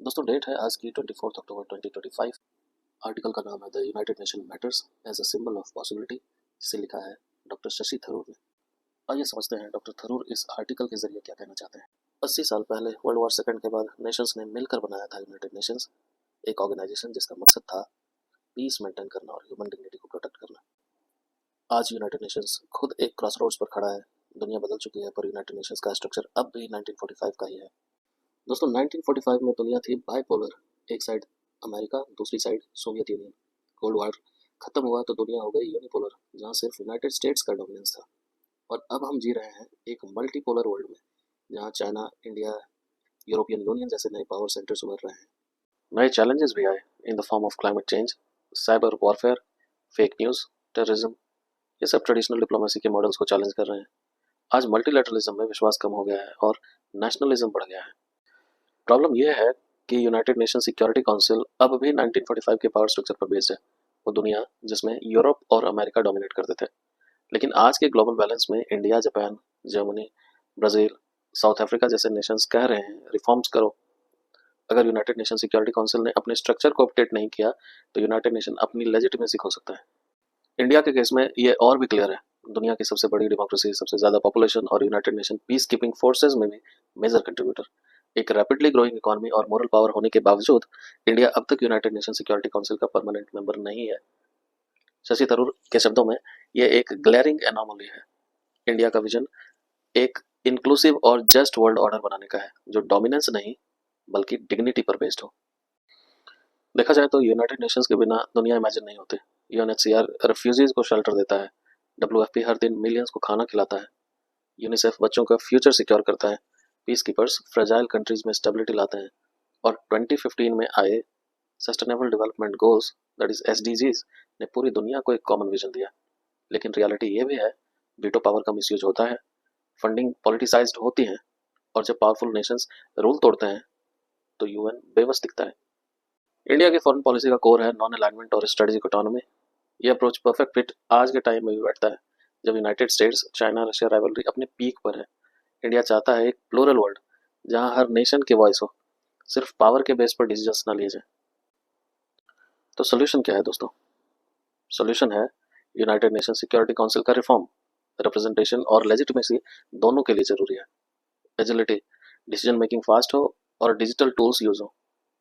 दोस्तों डेट है आज की 24 अक्टूबर 2025। आर्टिकल का नाम है the United Nation matters as a symbol of possibility, जिसे लिखा है डॉक्टर शशि थरूर ने। आइए समझते हैं डॉक्टर थरूर इस आर्टिकल के जरिए क्या कहना चाहते हैं। 80 साल पहले वर्ल्ड वॉर सेकंड के बाद नेशंस ने मिलकर बनाया था यूनाइटेड नेशंस, एक ऑर्गेनाइजेशन जिसका मकसद था पीस मेंटेन करना और ह्यूमन डिग्निटी को प्रोटेक्ट करना। आज यूनाइटेड नेशंस खुद एक क्रॉस रोड्स पर खड़ा है। दुनिया बदल चुकी है पर यूनाइटेड नेशंस का स्ट्रक्चर अब भी 1945 का ही है। दोस्तों 1945 में दुनिया थी बाइपोलर, एक साइड अमेरिका, दूसरी side Soviet union. Cold war खत्म हुआ तो दुनिया हो गई यूनिपोलर, जहां सिर्फ यूनाइटेड स्टेट्स का डोमिनेंस था। और अब हम जी रहे हैं एक मल्टीपोलर वर्ल्ड में, जहां चाइना, इंडिया, यूरोपियन यूनियन जैसे नए पावर सेंटर्स उभर रहे हैं। नए चैलेंजेस भी आए in the form of climate change, cyber warfare, fake news, terrorism. ये सब ट्रेडिशनल डिप्लोमेसी के मॉडल्स को चैलेंज कर रहे हैं। आज मल्टीलैटरलिज्म में विश्वास कम हो गया है और नेशनलिज्म बढ़ गया है। प्रॉब्लम यह है कि यूनाइटेड नेशन सिक्योरिटी काउंसिल अब भी 1945 के पावर स्ट्रक्चर पर बेस्ड है। वो दुनिया जिसमें यूरोप और अमेरिका डोमिनेट करते थे। लेकिन आज के ग्लोबल बैलेंस में India, Japan, Germany, Brazil, south Africa जैसे नेशंस कह रहे हैं रिफॉर्म्स करो। अगर यूनाइटेड नेशन सिक्योरिटी काउंसिल ने अपने स्ट्रक्चर को अपडेट नहीं किया तो यूनाइटेड नेशन अपनी लेजिटिमेसी खो सकता है। इंडिया के केस में ये और भी क्लियर है। दुनिया की सबसे बड़ी डेमोक्रेसी, सबसे ज़्यादा पॉपुलेशन और United nation peace keeping forces में भी मेजर कंट्रीब्यूटर, एक रैपिडली ग्रोइंग इकोनॉमी और मोरल पावर होने के बावजूद इंडिया अब तक यूनाइटेड नेशन सिक्योरिटी काउंसिल का परमानेंट मेंबर नहीं है। शशि थरूर के शब्दों में यह एक ग्लेरिंग एनोमली है। इंडिया का विजन एक इंक्लूसिव और जस्ट वर्ल्ड ऑर्डर बनाने का है, जो डोमिनेंस नहीं बल्कि डिग्निटी पर बेस्ड हो। देखा जाए तो यूनाइटेड नेशंस के बिना दुनिया इमेजिन नहीं होती। यूएनएचसीआर रेफ्यूजीज को शेल्टर देता है, डब्ल्यूएफपी हर दिन मिलियंस को खाना खिलाता है, यूनिसेफ बच्चों का फ्यूचर सिक्योर करता है, पीस कीपर्स फ्रेजाइल कंट्रीज में स्टेबिलिटी लाते हैं और 2015 में आए sustainable development goals that is SDGs ने पूरी दुनिया को एक कॉमन विजन दिया। लेकिन रियलिटी ये भी है, वीटो पावर का मिसयूज होता है, फंडिंग पॉलिटिसाइज्ड होती है और जब पावरफुल नेशंस रूल तोड़ते हैं तो यूएन बेबस दिखता है। इंडिया की फॉरेन पॉलिसी का कोर है नॉन अलाइनमेंट और स्ट्रेटेजिक ऑटोनॉमी। यह अप्रोच परफेक्ट फिट आज के टाइम में भी बैठता है, जब United states China Russia rivalry अपने पीक पर है। इंडिया चाहता है एक प्लूरल वर्ल्ड जहां हर नेशन की वॉइस हो, सिर्फ पावर के बेस पर डिसीजंस ना लिए जाए। तो सोल्यूशन क्या है दोस्तों? सोल्यूशन है यूनाइटेड नेशन सिक्योरिटी काउंसिल का रिफॉर्म। रिप्रेजेंटेशन और लेजिटिमेसी दोनों के लिए जरूरी है। एजिलिटी, डिसीजन मेकिंग फास्ट हो और डिजिटल टूल्स यूज हो।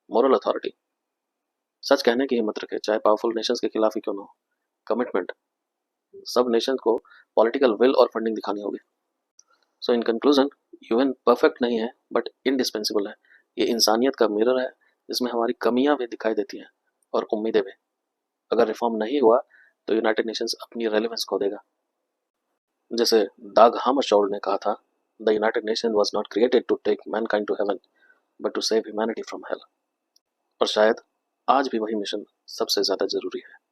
मोरल अथॉरिटी, सच कहने की हिम्मत रखे चाहे पावरफुल नेशंस के खिलाफ ही क्यों ना हो। कमिटमेंट, सब नेशंस को पॉलिटिकल विल और फंडिंग दिखानी होगी। सो इन कंक्लूजन, यूएन परफेक्ट नहीं है बट इंडिस्पेंसिबल है। ये इंसानियत का मिरर है जिसमें हमारी कमियां भी दिखाई देती हैं और उम्मीदें भी। अगर रिफॉर्म नहीं हुआ तो यूनाइटेड नेशंस अपनी रेलेवेंस खो देगा। जैसे दाग हामरशोल्ड ने कहा था, the United Nation was not created to take mankind to heaven but to save humanity from hell. और शायद आज भी वही मिशन सबसे ज़्यादा ज़रूरी है।